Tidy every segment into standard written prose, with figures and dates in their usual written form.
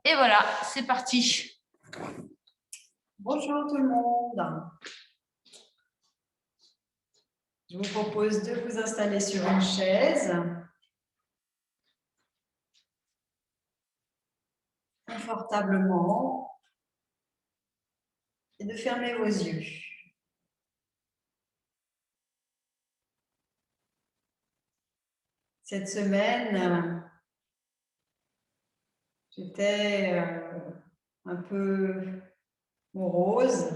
Et voilà, c'est parti. Bonjour tout le monde. Je vous propose de vous installer sur une chaise, confortablement, et de fermer vos yeux. Cette semaine, j'étais un peu morose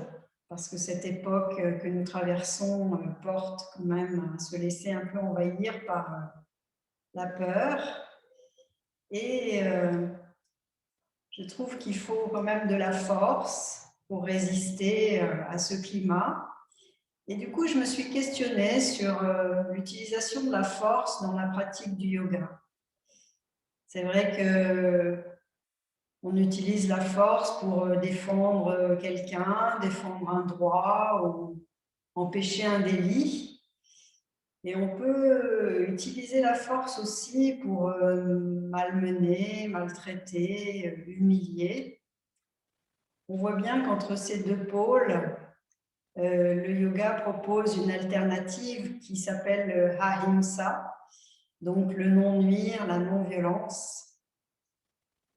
parce que cette époque que nous traversons porte quand même à se laisser un peu envahir par la peur. Et je trouve qu'il faut quand même de la force pour résister à ce climat. Et du coup, je me suis questionnée sur l'utilisation de la force dans la pratique du yoga. C'est vrai que on utilise la force pour défendre quelqu'un, défendre un droit ou empêcher un délit. Et on peut utiliser la force aussi pour malmener, maltraiter, humilier. On voit bien qu'entre ces deux pôles, le yoga propose une alternative qui s'appelle Ahimsa, donc le non-nuire, la non-violence.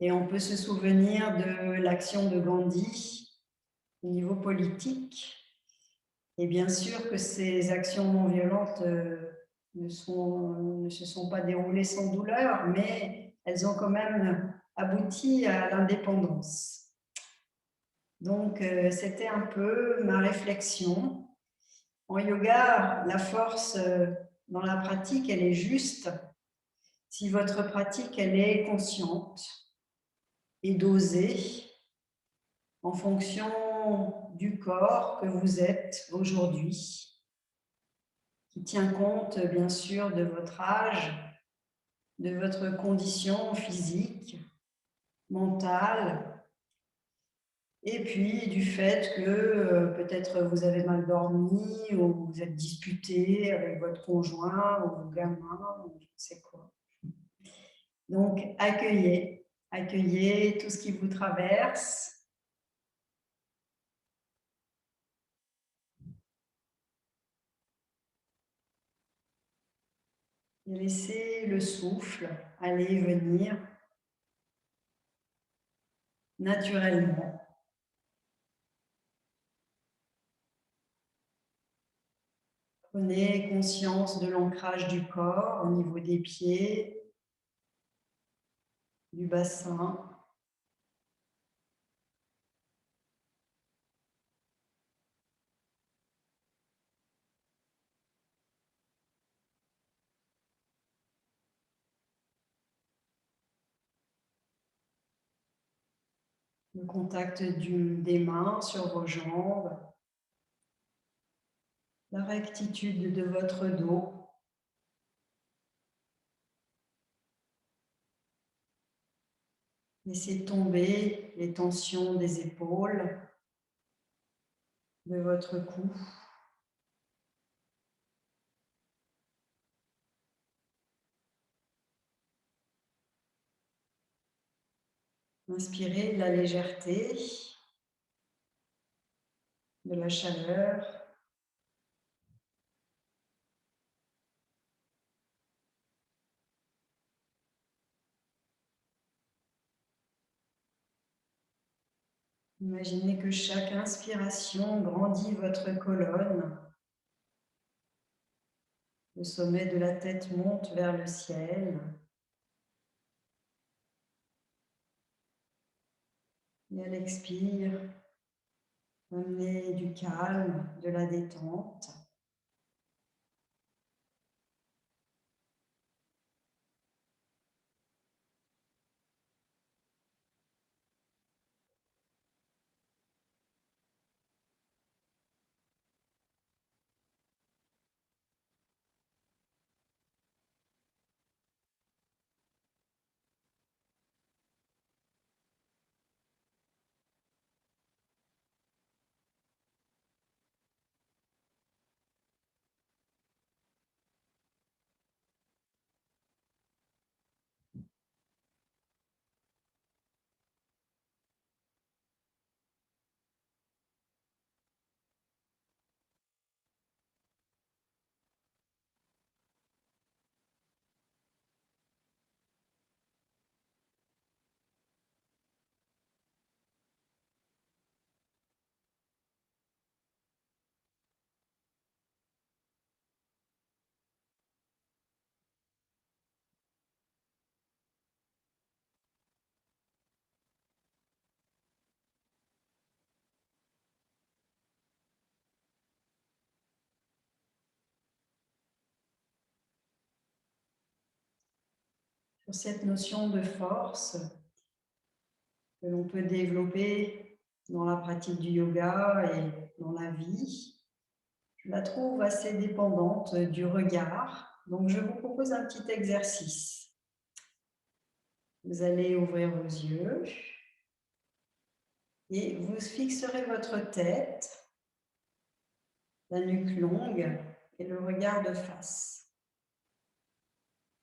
Et on peut se souvenir de l'action de Gandhi au niveau politique. Et bien sûr que ces actions non violentes ne se sont pas déroulées sans douleur, mais elles ont quand même abouti à l'indépendance. Donc, c'était un peu ma réflexion. En yoga, la force dans la pratique, elle est juste si votre pratique, elle est consciente et dosée en fonction du corps que vous êtes aujourd'hui, qui tient compte, bien sûr, de votre âge, de votre condition physique, mentale, et puis du fait que peut-être vous avez mal dormi ou vous êtes disputé avec votre conjoint ou vos gamins ou je ne sais quoi. Donc, accueillez tout ce qui vous traverse. Et laissez le souffle aller et venir naturellement. Prenez conscience de l'ancrage du corps au niveau des pieds, du bassin. Le contact des mains sur vos jambes. La rectitude de votre dos. Laissez tomber les tensions des épaules, de votre cou. Inspirez de la légèreté, de la chaleur. Imaginez que chaque inspiration grandit votre colonne. Le sommet de la tête monte vers le ciel. Et à l'expire, amenez du calme, de la détente. sur cette notion de force que l'on peut développer dans la pratique du yoga et dans la vie. Je la trouve assez dépendante du regard. Donc, je vous propose un petit exercice. Vous allez ouvrir vos yeux et vous fixerez votre tête, la nuque longue et le regard de face.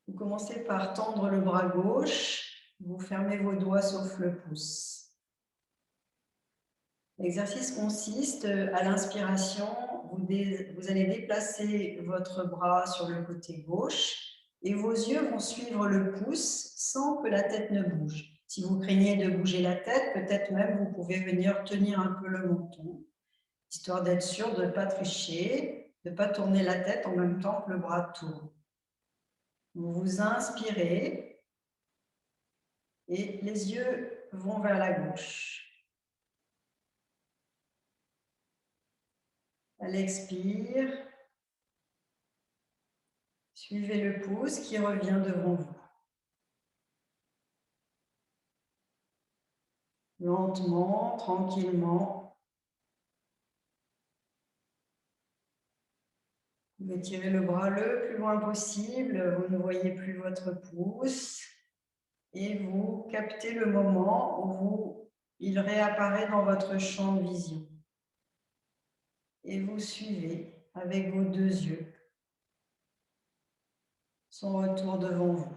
Vous commencez par tendre le bras gauche, vous fermez vos doigts sauf le pouce. L'exercice consiste à l'inspiration, vous allez déplacer votre bras sur le côté gauche et vos yeux vont suivre le pouce sans que la tête ne bouge. Si vous craignez de bouger la tête, peut-être même vous pouvez venir tenir un peu le menton, histoire d'être sûr de ne pas tricher, de ne pas tourner la tête en même temps que le bras tourne. Vous inspirez et les yeux vont vers la gauche. À l'expire, suivez le pouce qui revient devant vous. Lentement, tranquillement. Vous pouvez tirer le bras le plus loin possible, vous ne voyez plus votre pouce et vous captez le moment où il réapparaît dans votre champ de vision. Et vous suivez avec vos deux yeux son retour devant vous.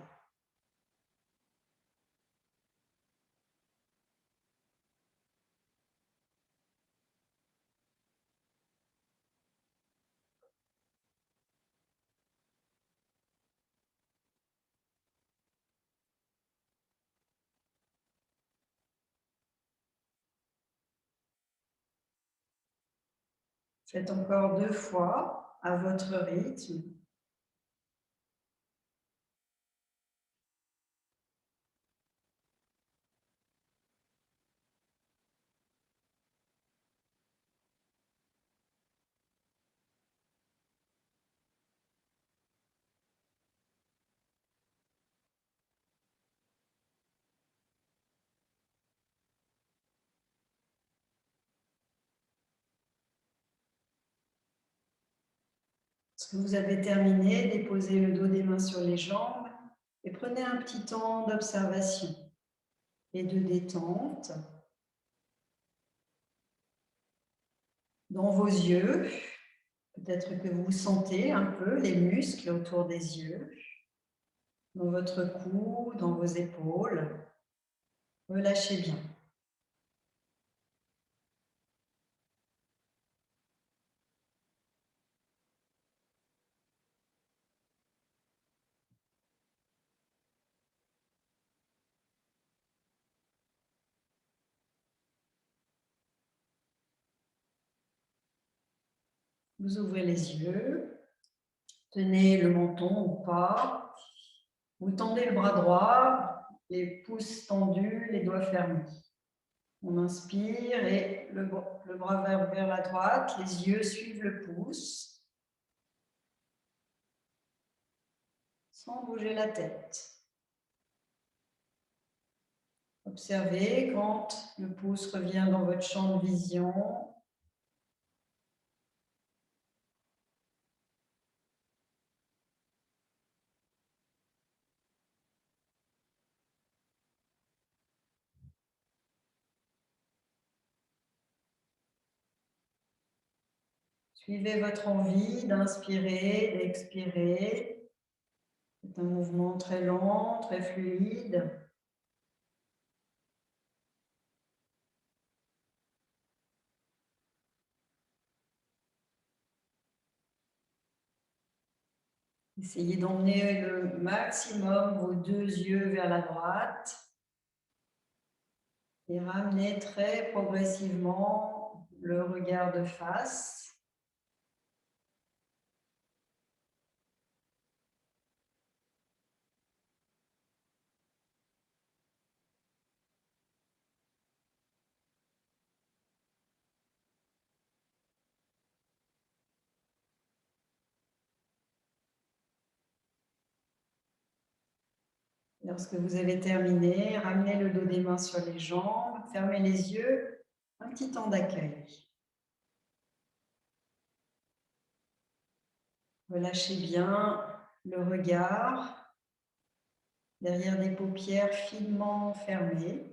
Faites encore 2 fois à votre rythme. Lorsque vous avez terminé, déposez le dos des mains sur les jambes et prenez un petit temps d'observation et de détente dans vos yeux. Peut-être que vous sentez un peu les muscles autour des yeux, dans votre cou, dans vos épaules. Relâchez bien. Vous ouvrez les yeux, tenez le menton ou pas. Vous tendez le bras droit, les pouces tendus, les doigts fermés. On inspire et le bras vers la droite, les yeux suivent le pouce, sans bouger la tête. Observez quand le pouce revient dans votre champ de vision. Suivez votre envie d'inspirer, d'expirer. C'est un mouvement très lent, très fluide. Essayez d'emmener le maximum vos deux yeux vers la droite et ramenez très progressivement le regard de face. Lorsque vous avez terminé, ramenez le dos des mains sur les jambes, fermez les yeux, un petit temps d'accueil. Relâchez bien le regard derrière des paupières finement fermées.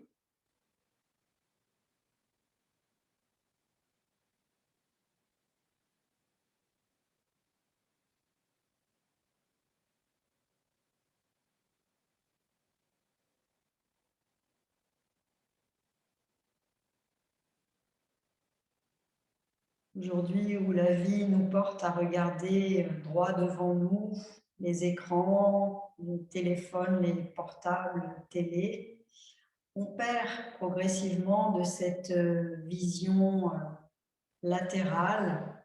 Aujourd'hui, où la vie nous porte à regarder droit devant nous, les écrans, les téléphones, les portables, la télé, on perd progressivement de cette vision latérale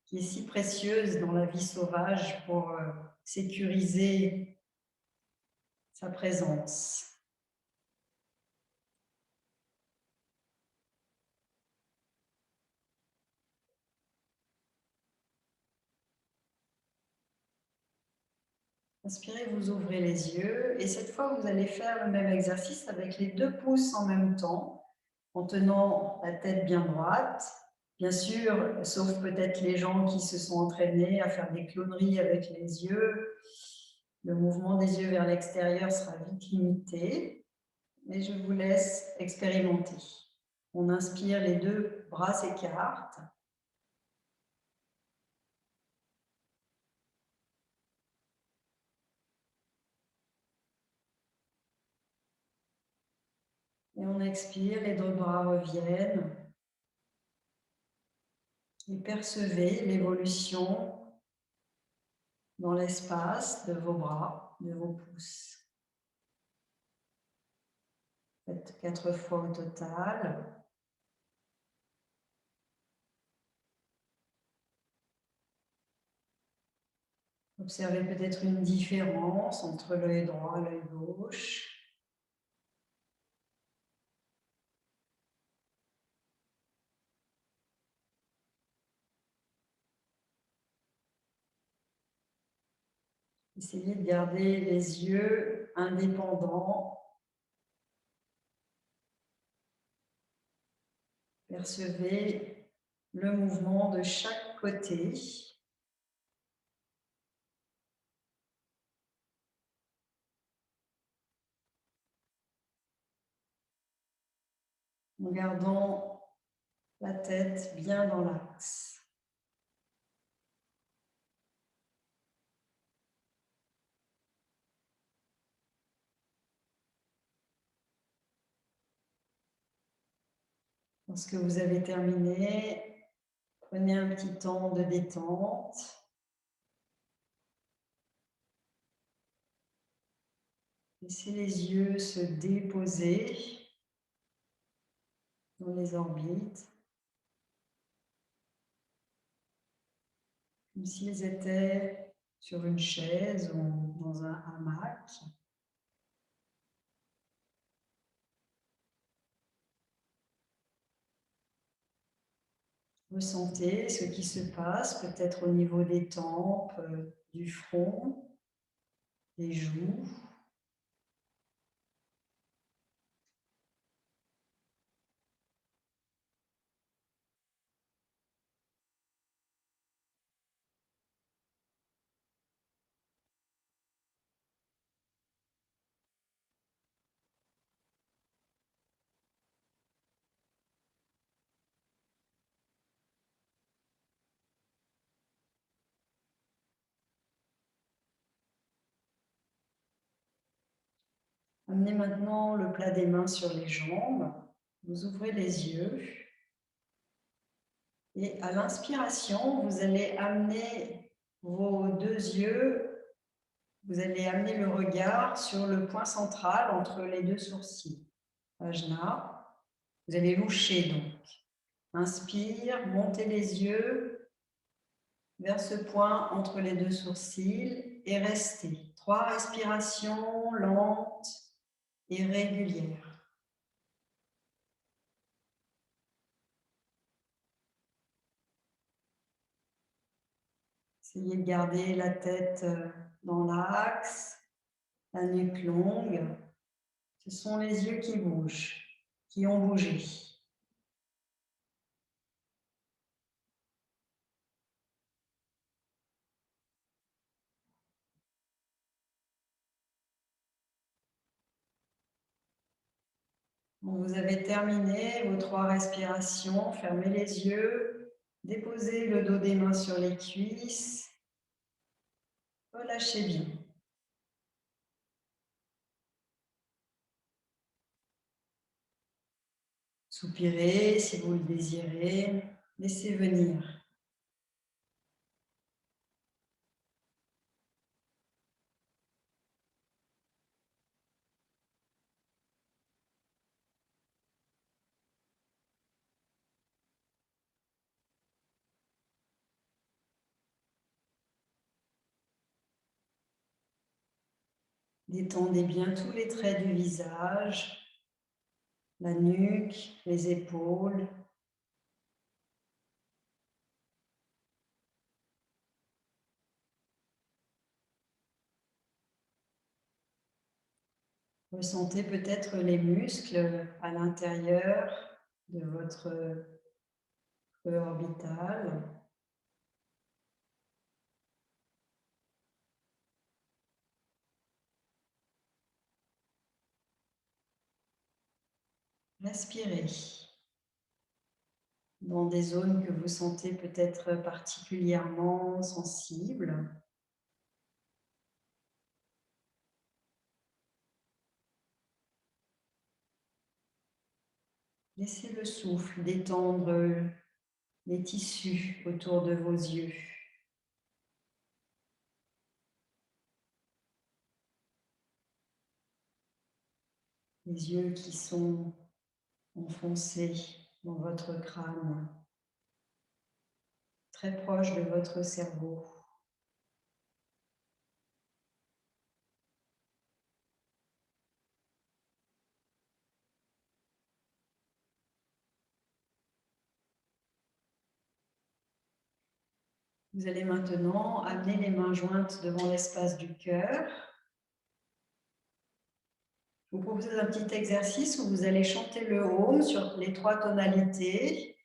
qui est si précieuse dans la vie sauvage pour sécuriser sa présence. Inspirez, vous ouvrez les yeux et cette fois, vous allez faire le même exercice avec les 2 pouces en même temps, en tenant la tête bien droite. Bien sûr, sauf peut-être les gens qui se sont entraînés à faire des clowneries avec les yeux, le mouvement des yeux vers l'extérieur sera vite limité, mais je vous laisse expérimenter. On inspire, les 2 bras s'écartent. Et on expire, les 2 bras reviennent. Et percevez l'évolution dans l'espace de vos bras, de vos pouces. Faites 4 fois au total. Observez peut-être une différence entre l'œil droit et l'œil gauche. Essayez de garder les yeux indépendants. Percevez le mouvement de chaque côté. En gardant la tête bien dans l'axe. Lorsque vous avez terminé, prenez un petit temps de détente. Laissez les yeux se déposer dans les orbites, comme s'ils étaient sur une chaise ou dans un hamac. Ressentez ce qui se passe, peut-être au niveau des tempes, du front, des joues. Amenez maintenant le plat des mains sur les jambes. Vous ouvrez les yeux. Et à l'inspiration, vous allez amener vos 2 yeux, vous allez amener le regard sur le point central entre les 2 sourcils. Ajna. Vous allez loucher donc. Inspire, montez les yeux vers ce point entre les 2 sourcils et restez. 3 respirations lentes et régulières. Essayez de garder la tête dans l'axe, la nuque longue. Ce sont les yeux qui bougent, qui ont bougé. Vous avez terminé vos 3 respirations. Fermez les yeux. Déposez le dos des mains sur les cuisses. Relâchez bien. Soupirez si vous le désirez. Laissez venir. Détendez bien tous les traits du visage, la nuque, les épaules. Ressentez peut-être les muscles à l'intérieur de votre creux orbital. Respirez dans des zones que vous sentez peut-être particulièrement sensibles. Laissez le souffle détendre les tissus autour de vos yeux. Les yeux qui sont enfoncés dans votre crâne, très proche de votre cerveau. Vous allez maintenant amener les mains jointes devant l'espace du cœur. Je vous propose un petit exercice où vous allez chanter le Om sur les 3 tonalités.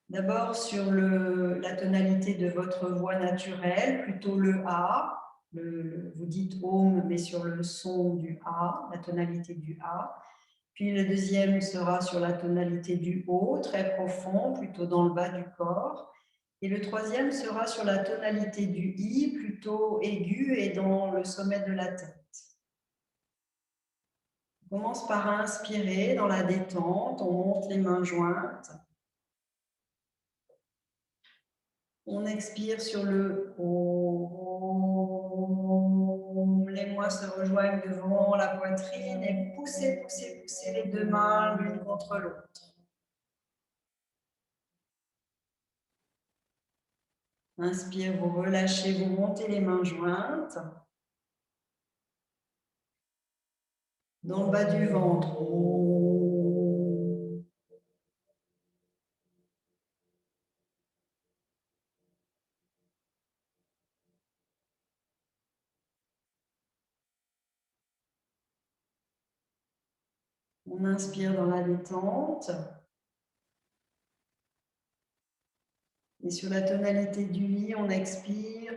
D'abord sur la tonalité de votre voix naturelle, plutôt le A. Vous dites Om, mais sur le son du A, la tonalité du A. Puis le deuxième sera sur la tonalité du O, très profond, plutôt dans le bas du corps. Et le troisième sera sur la tonalité du I, plutôt aigu et dans le sommet de la tête. On commence par inspirer dans la détente, on monte les mains jointes. On expire sur le Om. Les mains se rejoignent devant la poitrine et poussez, poussez, poussez les 2 mains l'une contre l'autre. Inspire, vous relâchez, vous montez les mains jointes. Dans le bas du ventre. On inspire dans la détente. Et sur la tonalité du I, on expire.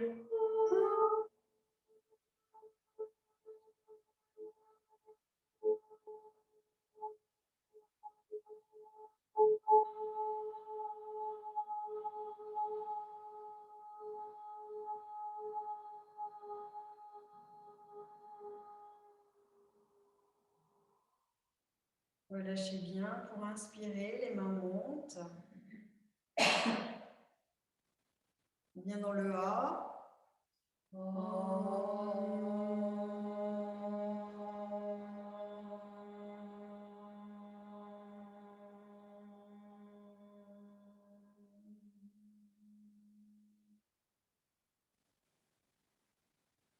Relâchez bien pour inspirer, les mains montent. On vient dans le A.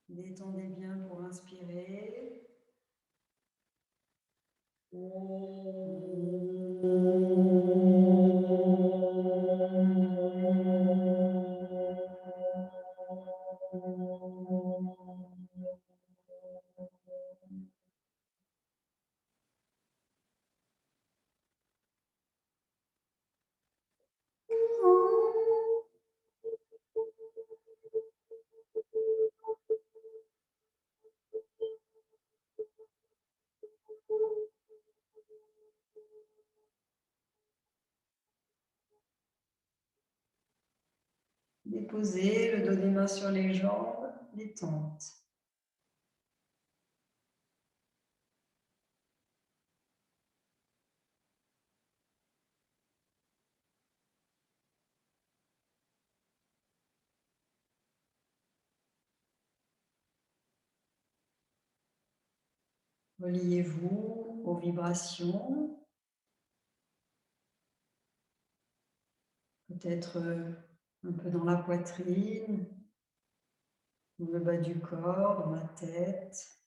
Détendez bien pour inspirer. Déposez le dos des mains sur les jambes, détente. Reliez-vous aux vibrations. Peut-être un peu dans la poitrine, dans le bas du corps, dans la tête.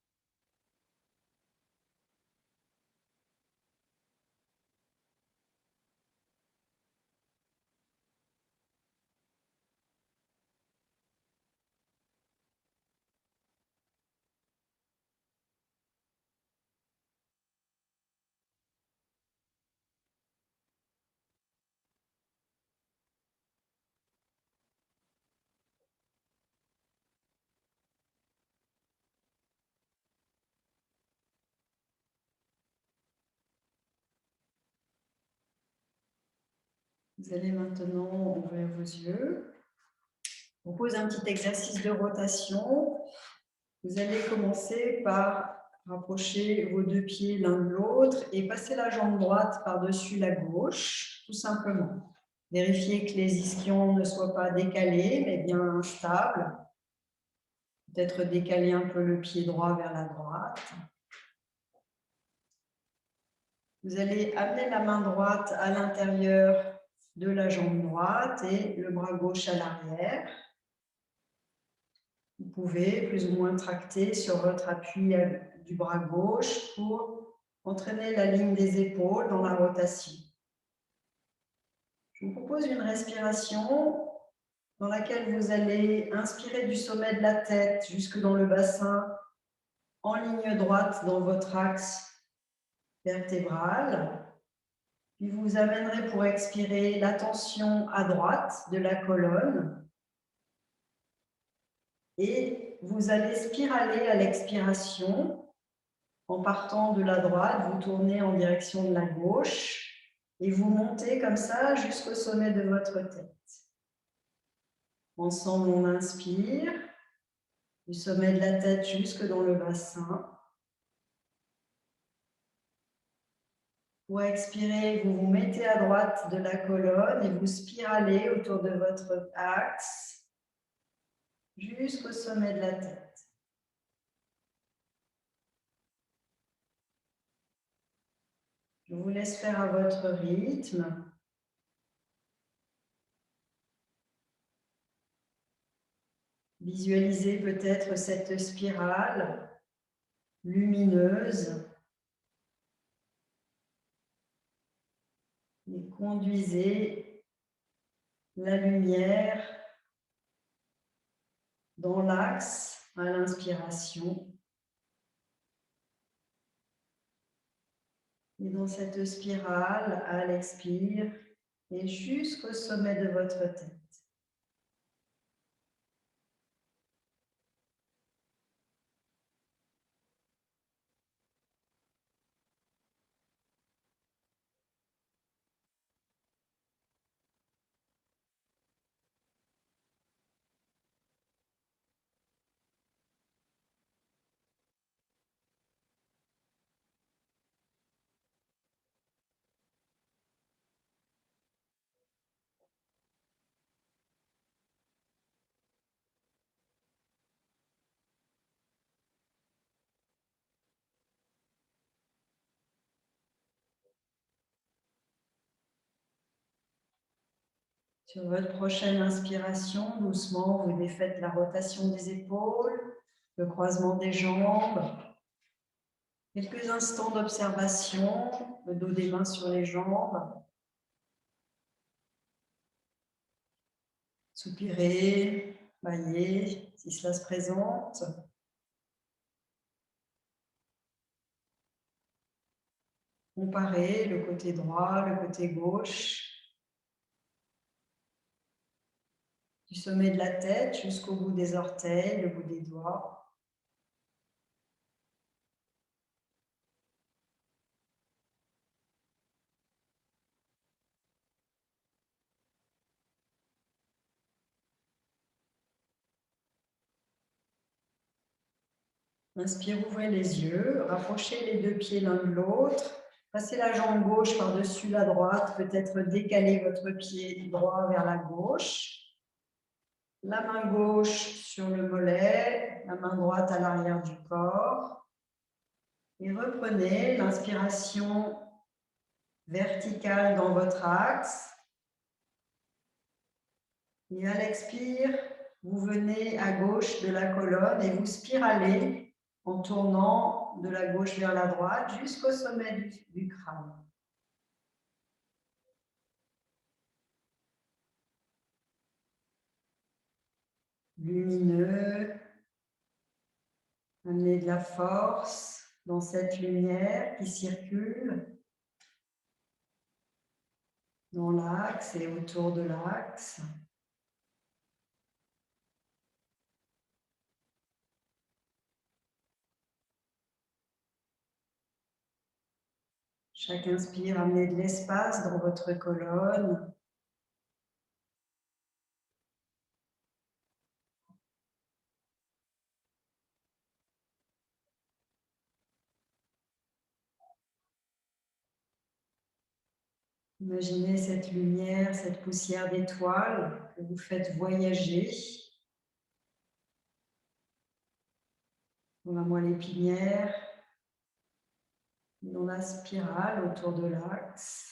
Vous allez maintenant ouvrir vos yeux. Je vous propose un petit exercice de rotation. Vous allez commencer par rapprocher vos deux pieds l'un de l'autre et passer la jambe droite par-dessus la gauche, tout simplement. Vérifiez que les ischions ne soient pas décalés, mais bien stables. Peut-être décaler un peu le pied droit vers la droite. Vous allez amener la main droite à l'intérieur de la jambe droite et le bras gauche à l'arrière. Vous pouvez plus ou moins tracter sur votre appui du bras gauche pour entraîner la ligne des épaules dans la rotation. Je vous propose une respiration dans laquelle vous allez inspirer du sommet de la tête jusque dans le bassin en ligne droite dans votre axe vertébral. Puis vous amènerez pour expirer l'attention à droite de la colonne et vous allez spiraler à l'expiration. En partant de la droite, vous tournez en direction de la gauche et vous montez comme ça jusqu'au sommet de votre tête. Ensemble, on inspire du sommet de la tête jusque dans le bassin. Pour expirer, vous vous mettez à droite de la colonne et vous spiralez autour de votre axe jusqu'au sommet de la tête. Je vous laisse faire à votre rythme. Visualisez peut-être cette spirale lumineuse et conduisez la lumière dans l'axe à l'inspiration et dans cette spirale à l'expire et jusqu'au sommet de votre tête. Sur votre prochaine inspiration, doucement, vous défaites la rotation des épaules, le croisement des jambes. Quelques instants d'observation, le dos des mains sur les jambes. Soupirez, baillez, si cela se présente. Comparez le côté droit, le côté gauche. Du sommet de la tête jusqu'au bout des orteils, le bout des doigts. Inspire, ouvrez les yeux, rapprochez les deux pieds l'un de l'autre. Passez la jambe gauche par-dessus la droite, peut-être décaler votre pied droit vers la gauche. La main gauche sur le mollet, la main droite à l'arrière du corps. Et reprenez l'inspiration verticale dans votre axe. Et à l'expire, vous venez à gauche de la colonne et vous spiralez en tournant de la gauche vers la droite jusqu'au sommet du crâne. Lumineux, amenez de la force dans cette lumière qui circule dans l'axe et autour de l'axe. Chaque inspire, amenez de l'espace dans votre colonne. Imaginez cette lumière, cette poussière d'étoiles que vous faites voyager dans la moelle épinière, dans la spirale autour de l'axe.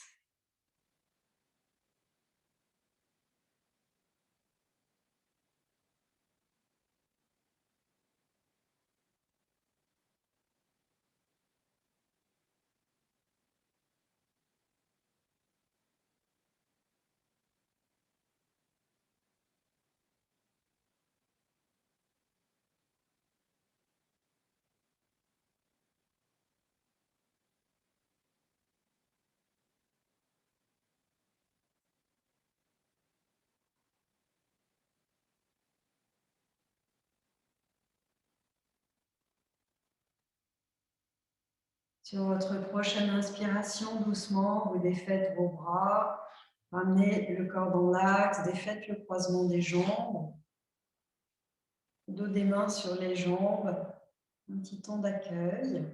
Sur votre prochaine inspiration, doucement, vous défaites vos bras, ramenez le corps dans l'axe, défaites le croisement des jambes, dos des mains sur les jambes, un petit temps d'accueil.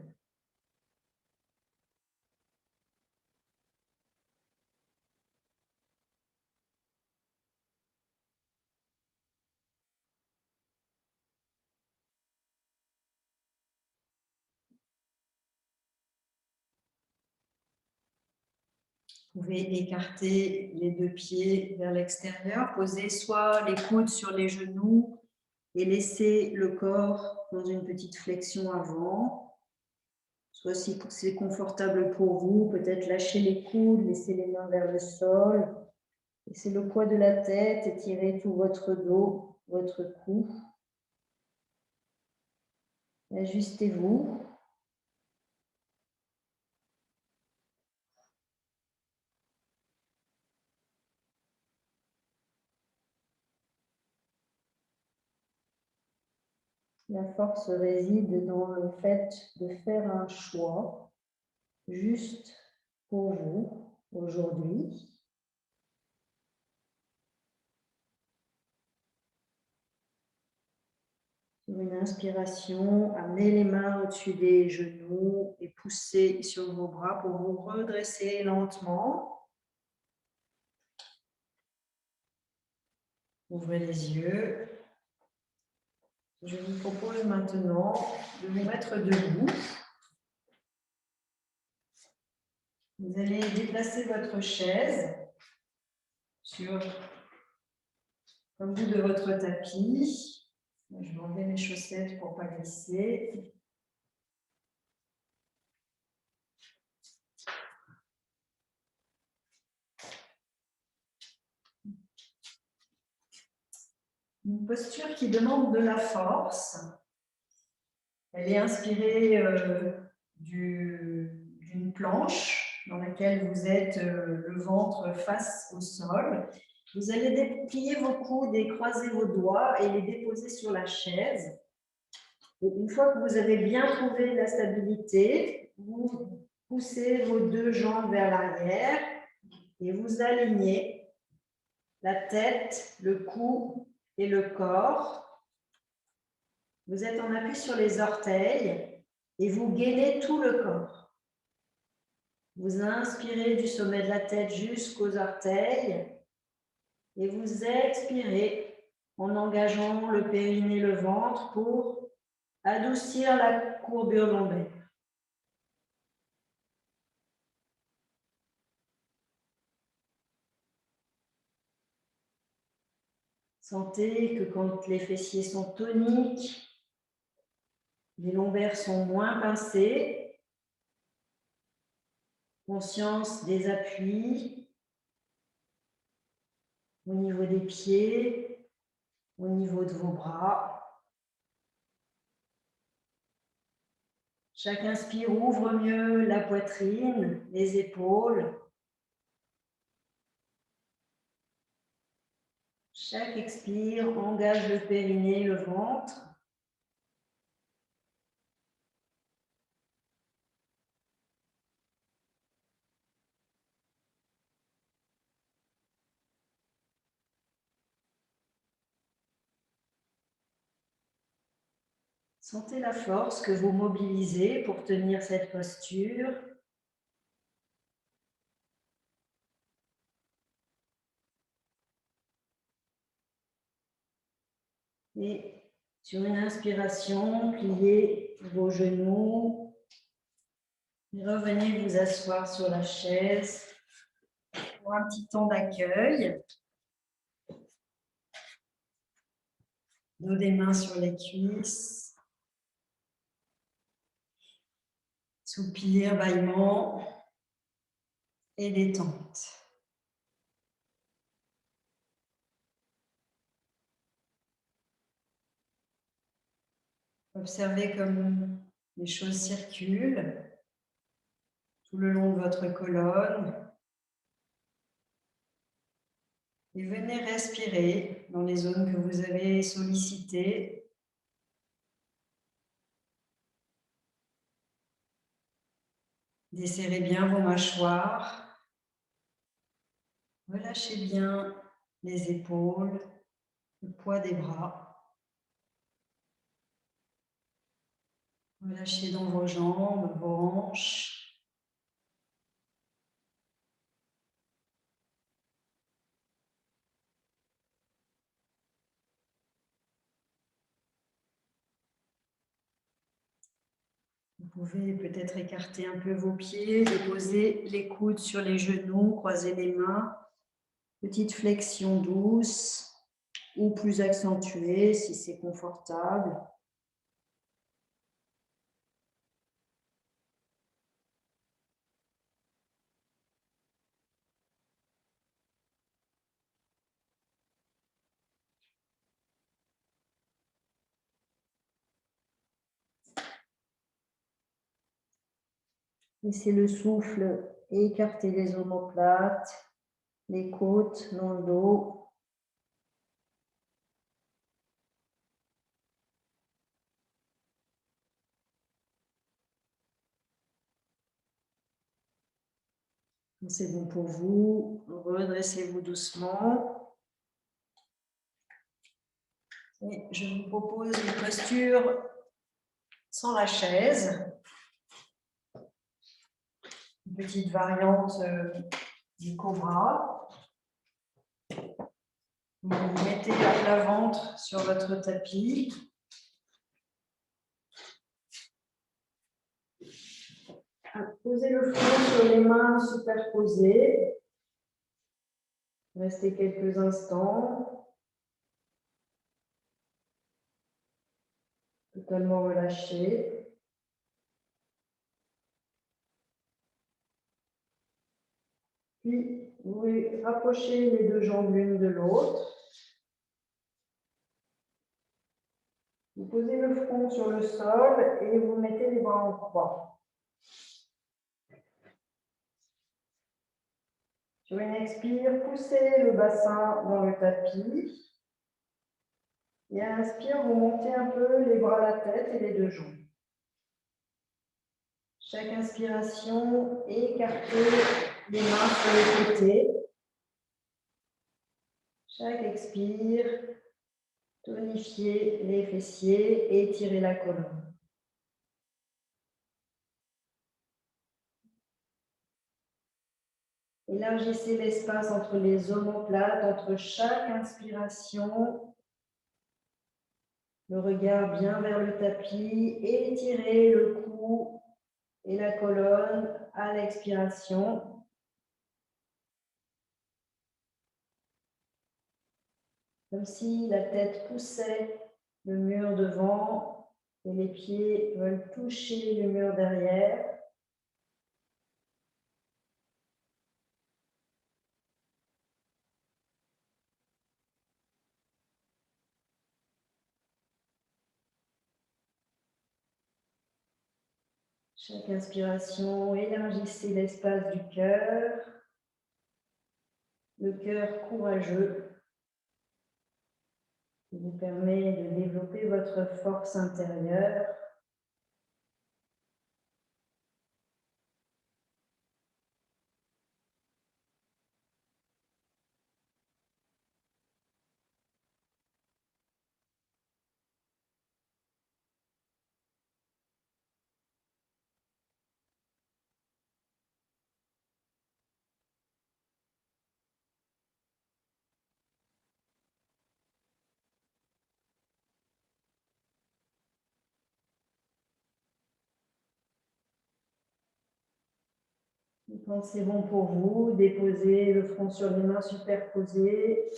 Vous pouvez écarter les deux pieds vers l'extérieur, poser soit les coudes sur les genoux et laisser le corps dans une petite flexion avant. Soit si c'est confortable pour vous, peut-être lâcher les coudes, laisser les mains vers le sol. Laissez le poids de la tête, étirez tout votre dos, votre cou. Ajustez-vous. La force réside dans le fait de faire un choix juste pour vous aujourd'hui. Sur une inspiration, amenez les mains au-dessus des genoux et poussez sur vos bras pour vous redresser lentement. Ouvrez les yeux. Je vous propose maintenant de vous mettre debout. Vous allez déplacer votre chaise sur un bout de votre tapis. Je vais enlever mes chaussettes pour ne pas glisser. Une posture qui demande de la force. Elle est inspirée d'une planche dans laquelle vous êtes le ventre face au sol. Vous allez déplier vos coudes et croiser vos doigts et les déposer sur la chaise. Et une fois que vous avez bien trouvé la stabilité, vous poussez vos deux jambes vers l'arrière et vous alignez la tête, le cou et le corps. Vous êtes en appui sur les orteils et vous gainez tout le corps. Vous inspirez du sommet de la tête jusqu'aux orteils et vous expirez en engageant le périnée, le ventre pour adoucir la courbure lombaire. Sentez que quand les fessiers sont toniques, les lombaires sont moins pincés. Conscience des appuis au niveau des pieds, au niveau de vos bras. Chaque inspire ouvre mieux la poitrine, les épaules. Chaque expire engage le périnée, le ventre. Sentez la force que vous mobilisez pour tenir cette posture. Et sur une inspiration, pliez vos genoux. Et revenez vous asseoir sur la chaise pour un petit temps d'accueil. Dos des mains sur les cuisses. Soupir, bâillement et détente. Observez comme les choses circulent tout le long de votre colonne. Et venez respirer dans les zones que vous avez sollicitées. Desserrez bien vos mâchoires. Relâchez bien les épaules, le poids des bras. Relâchez dans vos jambes, vos hanches. Vous pouvez peut-être écarter un peu vos pieds, déposer les coudes sur les genoux, croiser les mains. Petite flexion douce ou plus accentuée si c'est confortable. Laissez le souffle écarter les omoplates, les côtes dans le dos. Quand c'est bon pour vous, redressez-vous doucement. Et je vous propose une posture sans la chaise. Une petite variante du cobra. Vous vous mettez à plat ventre sur votre tapis. Posez le front sur les mains superposées. Restez quelques instants. Totalement relâché. Puis, vous rapprochez les deux jambes l'une de l'autre. Vous posez le front sur le sol et vous mettez les bras en croix. Sur une expire, poussez le bassin dans le tapis. Et à l'inspire, vous montez un peu les bras à la tête et les deux jambes. Chaque inspiration, écartez les mains sur les côtés. Chaque expire, Tonifiez les fessiers et étirez la colonne. Élargissez l'espace entre les omoplates, entre chaque inspiration. Le regard bien vers le tapis. Étirez le cou et la colonne à l'expiration. Comme si la tête poussait le mur devant et les pieds veulent toucher le mur derrière. Chaque inspiration, élargissez l'espace du cœur. Le cœur courageux qui vous permet de développer votre force intérieure. Et quand c'est bon pour vous, déposez le front sur les mains superposées.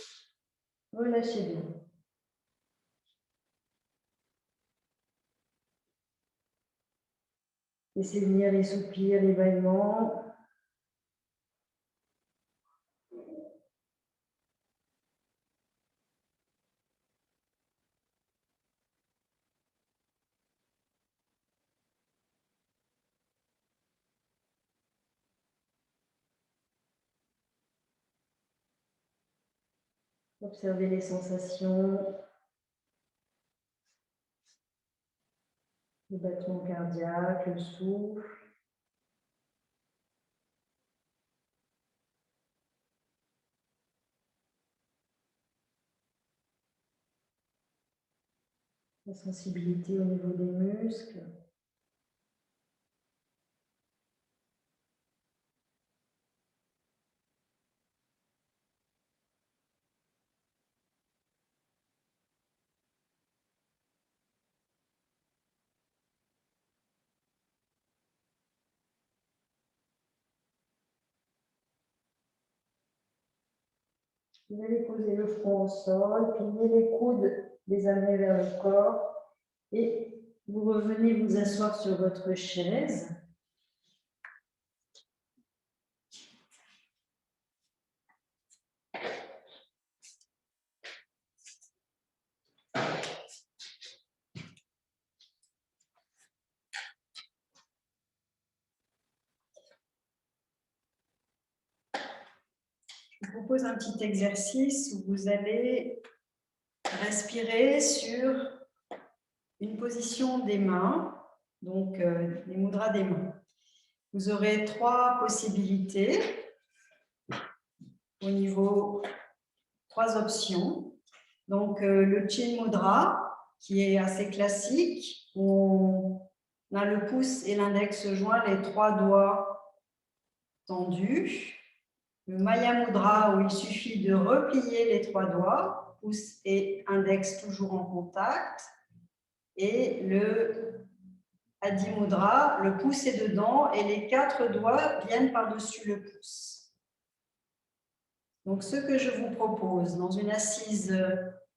Relâchez bien. Laissez venir les soupirs, les bâillements. Observez les sensations, le battement cardiaque, le souffle. La sensibilité au niveau des muscles. Vous allez poser le front au sol, plier les coudes, les amener vers le corps et vous revenez vous asseoir sur votre chaise. Je vous propose un petit exercice où vous allez respirer sur une position des mains, donc les mudras des mains. Vous aurez 3 possibilités au niveau, 3 options. Donc le Chin Mudra, qui est assez classique, où on a le pouce et l'index joints, les 3 doigts tendus. Le Maya Mudra, où il suffit de replier les 3 doigts, pouce et index toujours en contact. Et le Adi Mudra, le pouce est dedans et les 4 doigts viennent par-dessus le pouce. Donc, ce que je vous propose, dans une assise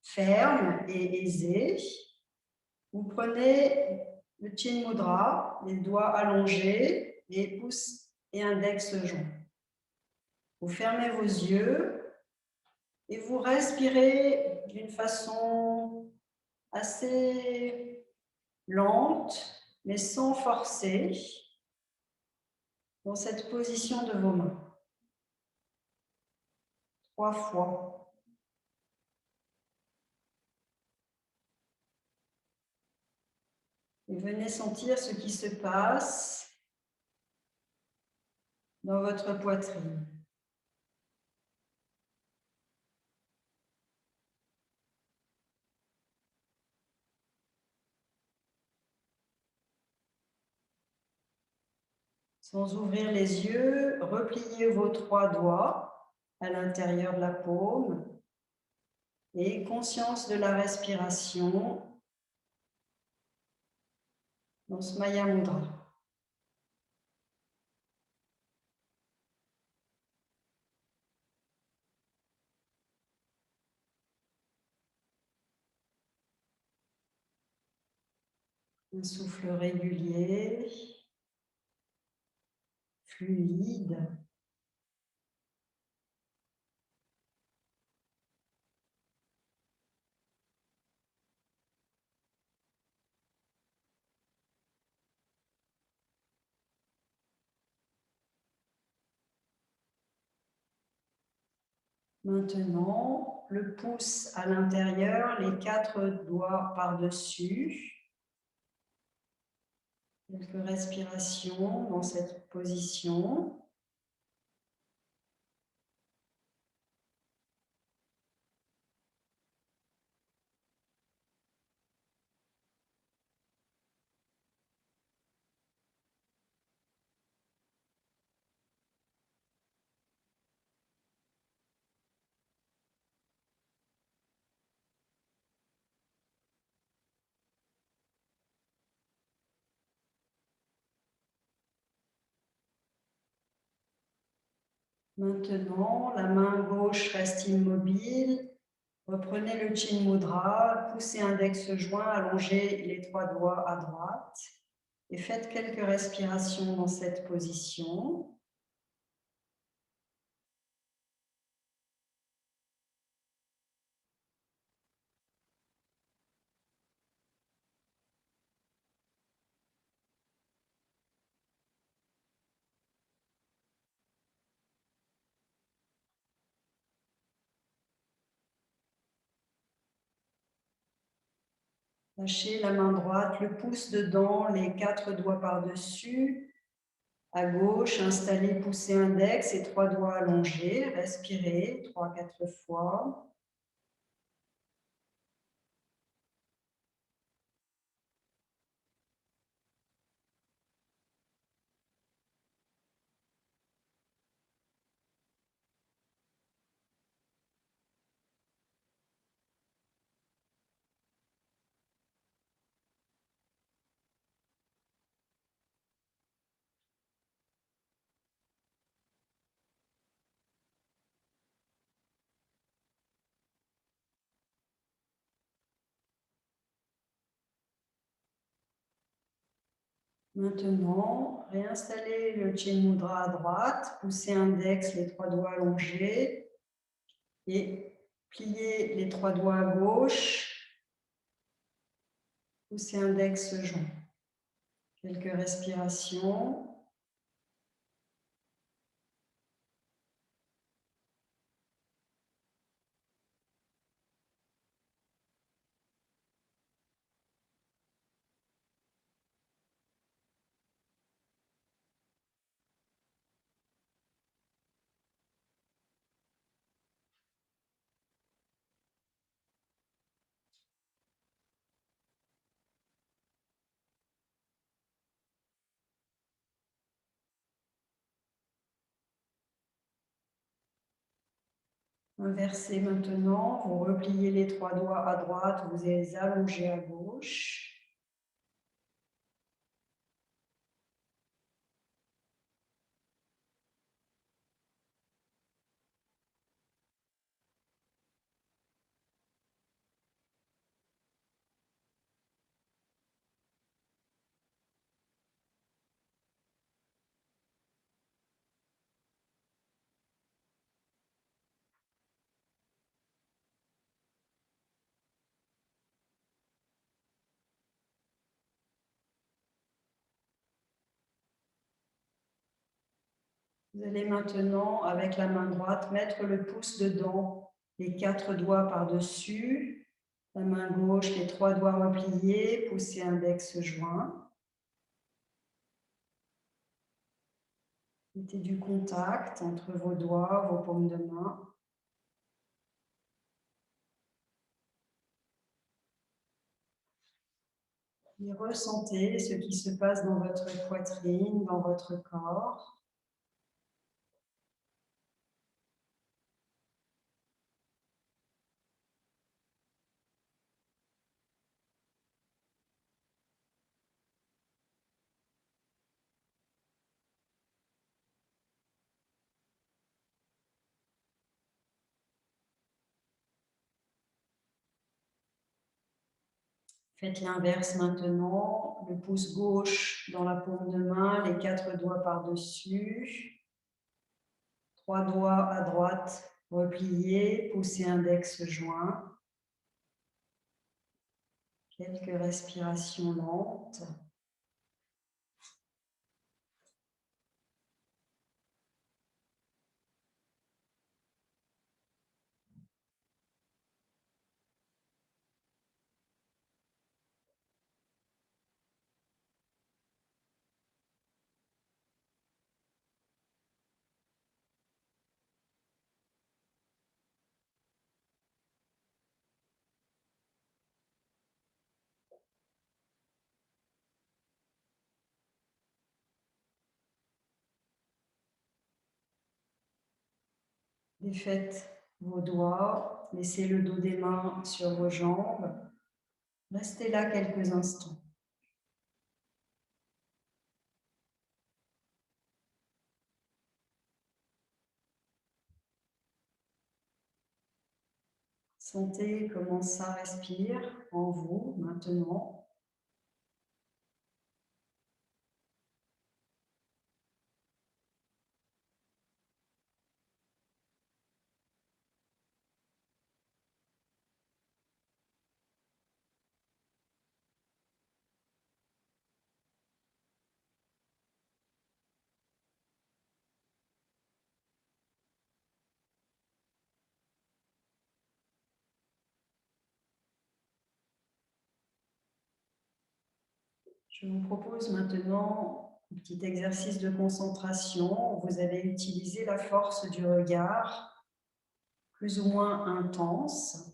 ferme et aisée, vous prenez le Chin Mudra, les doigts allongés, les pouces et index joints. Vous fermez vos yeux et vous respirez d'une façon assez lente, mais sans forcer, dans cette position de vos mains. 3 fois. Et venez sentir ce qui se passe dans votre poitrine. Sans ouvrir les yeux, repliez vos 3 doigts à l'intérieur de la paume et conscience de la respiration dans ce Maya Mudra. Un souffle régulier, fluide. Maintenant, le pouce à l'intérieur, les 4 doigts par-dessus. Quelques respirations dans cette position. Maintenant, la main gauche reste immobile. Reprenez le Chin Mudra, poussez index joint, allongez les 3 doigts à droite et faites quelques respirations dans cette position. Lâchez la main droite, le pouce dedans, les 4 doigts par-dessus. À gauche, installez, poussez index et 3 doigts allongés. Respirez 3-4 fois. Maintenant, réinstallez le Chin Mudra à droite, poussez index, les 3 doigts allongés et pliez les 3 doigts à gauche, poussez index joint. Quelques respirations. Inversez maintenant, vous repliez les 3 doigts à droite, vous les allongez à gauche. Vous allez maintenant, avec la main droite, mettre le pouce dedans, les 4 doigts par-dessus. La main gauche, les 3 doigts repliés, poussez index joint. Mettez du contact entre vos doigts, vos paumes de main. Et ressentez ce qui se passe dans votre poitrine, dans votre corps. Faites l'inverse maintenant, le pouce gauche dans la paume de main, les 4 doigts par-dessus, 3 doigts à droite repliés, pouce et index joints. Quelques respirations lentes. Défaites vos doigts, laissez le dos des mains sur vos jambes. Restez là quelques instants. Sentez comment ça respire en vous maintenant. Je vous propose maintenant un petit exercice de concentration. Vous allez utiliser la force du regard, plus ou moins intense,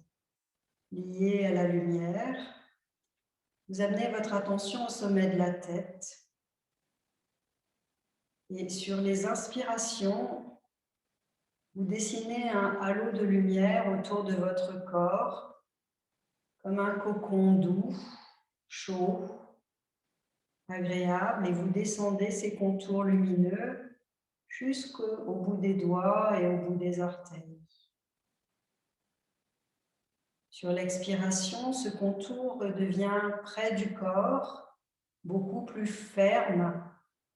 liée à la lumière. Vous amenez votre attention au sommet de la tête. Et sur les inspirations, vous dessinez un halo de lumière autour de votre corps, comme un cocon doux, chaud, agréable, et vous descendez ces contours lumineux jusqu'au bout des doigts et au bout des orteils. Sur l'expiration, ce contour devient près du corps, beaucoup plus ferme,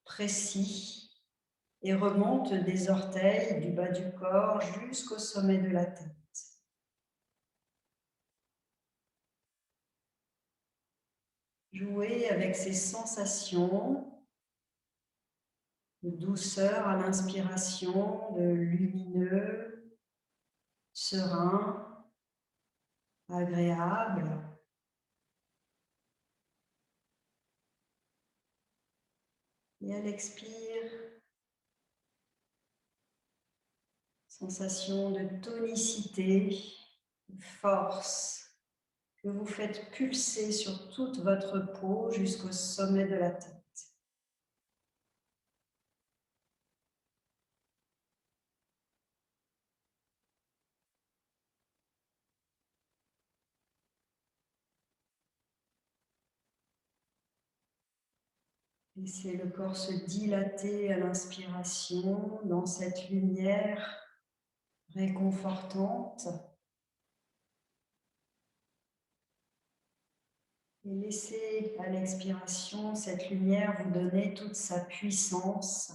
précis, et remonte des orteils, du bas du corps jusqu'au sommet de la tête. Jouez avec ces sensations de douceur à l'inspiration, de lumineux, serein, agréable. Et à l'expire, sensation de tonicité, de force, que vous faites pulser sur toute votre peau jusqu'au sommet de la tête. Laissez le corps se dilater à l'inspiration dans cette lumière réconfortante. Et laissez à l'expiration cette lumière vous donner toute sa puissance.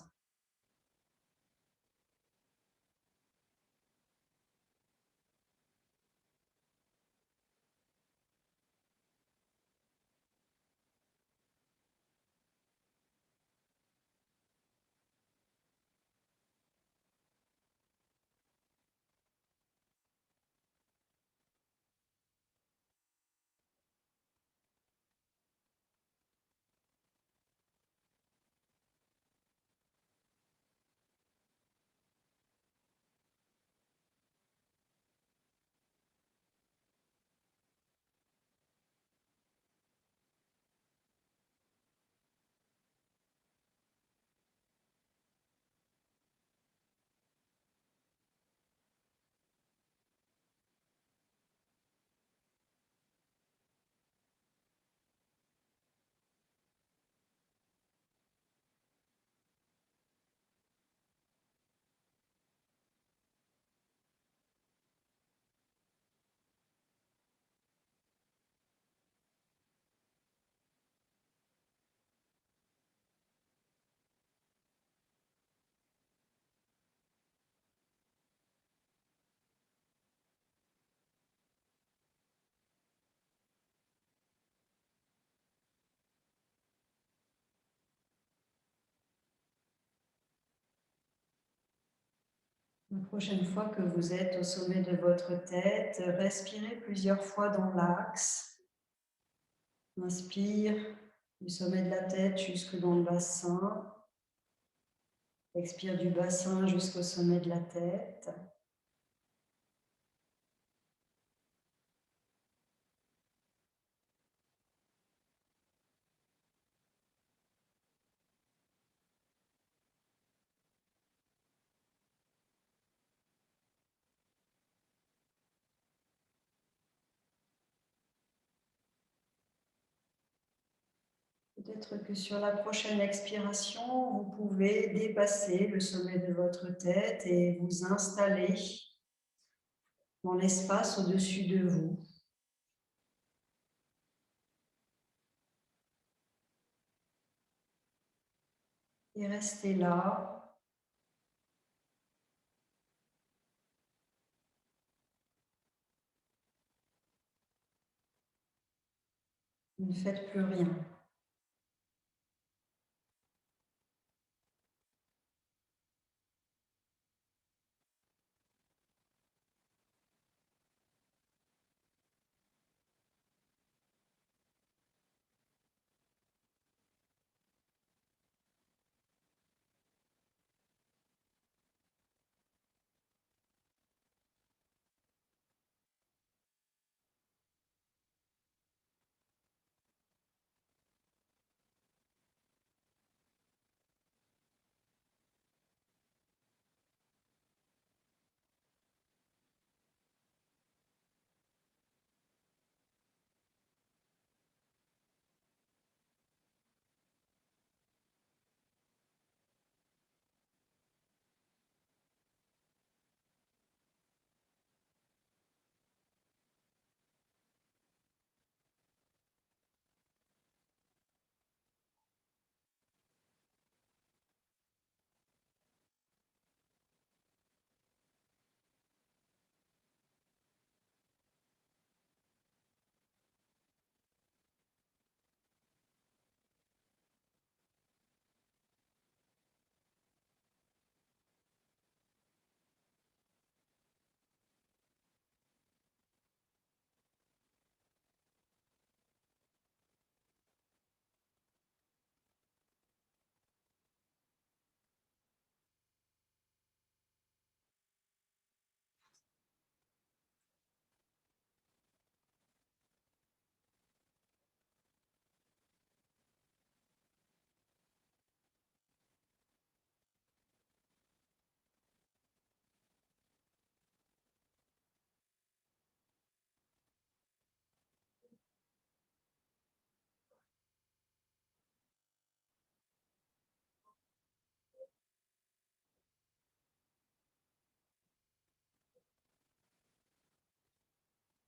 La prochaine fois que vous êtes au sommet de votre tête, respirez plusieurs fois dans l'axe. Inspire du sommet de la tête jusque dans le bassin. Expire du bassin jusqu'au sommet de la tête. Peut-être que sur la prochaine expiration, vous pouvez dépasser le sommet de votre tête et vous installer dans l'espace au-dessus de vous. Et restez là. Ne faites plus rien.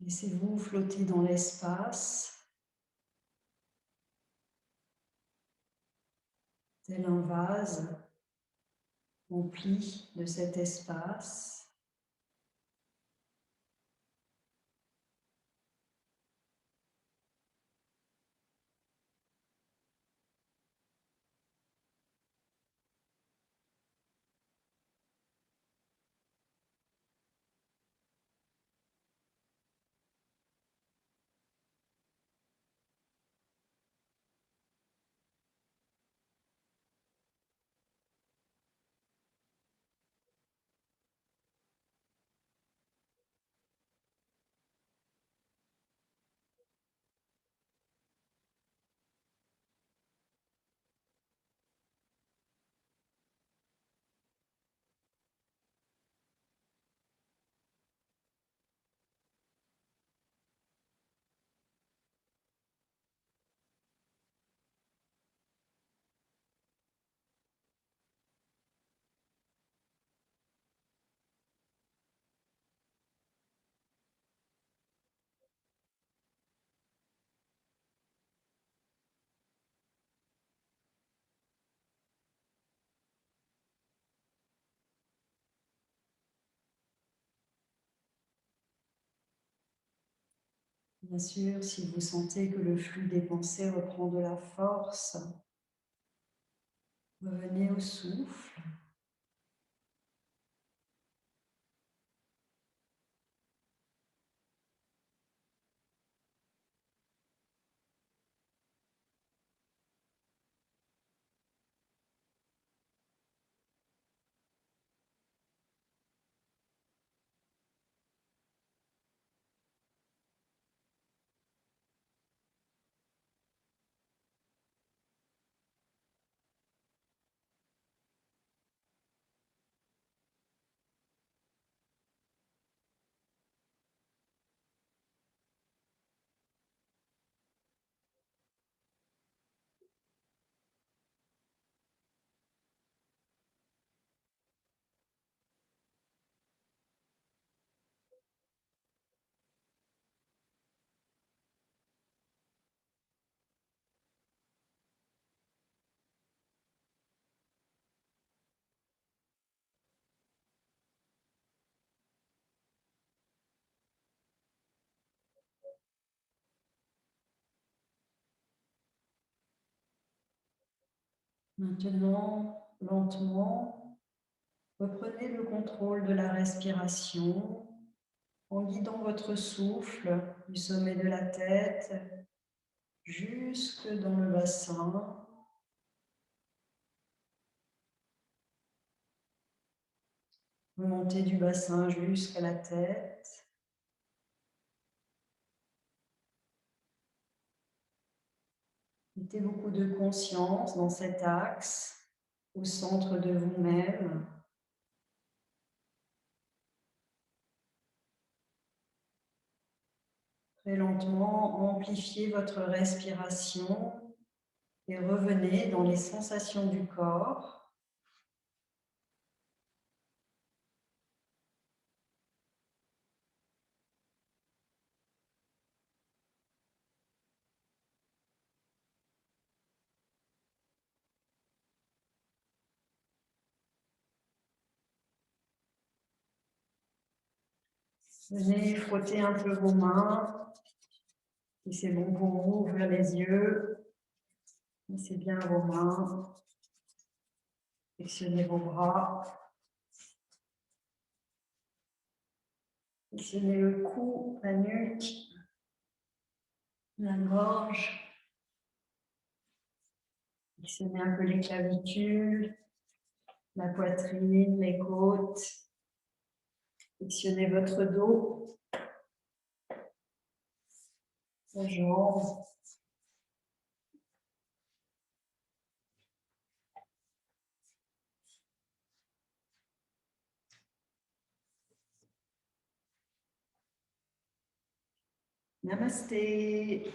Laissez-vous flotter dans l'espace, tel un vase rempli de cet espace. Bien sûr, si vous sentez que le flux des pensées reprend de la force, revenez au souffle. Maintenant, lentement, reprenez le contrôle de la respiration en guidant votre souffle du sommet de la tête jusque dans le bassin. Remontez du bassin jusqu'à la tête. Mettez beaucoup de conscience dans cet axe, au centre de vous-même. Très lentement, amplifiez votre respiration et revenez dans les sensations du corps. Venez frotter un peu vos mains. Si c'est bon pour vous, ouvrez les yeux. Laissez bien vos mains. Flexionnez vos bras. Flexionnez le cou, la nuque, la gorge. Flexionnez un peu les clavicules, la poitrine, les côtes. Flexionnez votre dos, la jambe. Namasté.